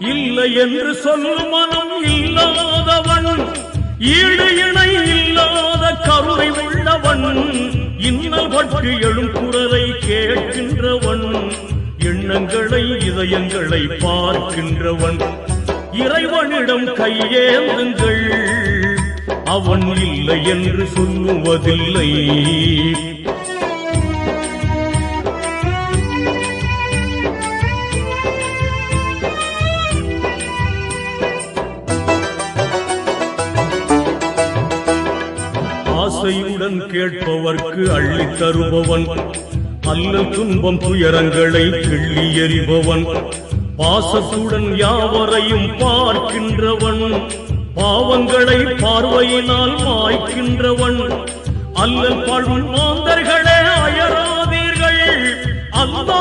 இல்லை என்று சொல்லும் மனம் இல்லாதவன், ஈடு இணை இல்லாத கருணை உள்ளவன், இன்னல் பட்டு எழும் குரலை கேட்கின்றவன், எண்ணங்களை இதயங்களை பார்க்கின்றவன், இறைவனிடம் கையேந்துங்கள், அவன் இல்லை என்று சொல்லுவதில்லை. ஆசையுடன் கேட்பவர்க்கு அள்ளி தருபவன், அல்லல் துன்பம் துயரங்களை கிள்ளி எறிபவன், பாசத்துடன் யாவரையும் பார்க்கின்றவன், பாவங்களை பார்வையினால் மாய்க்கின்றவன், அல்லல் பாழும் மாந்தர்களே அயராதீர்கள், அல்லா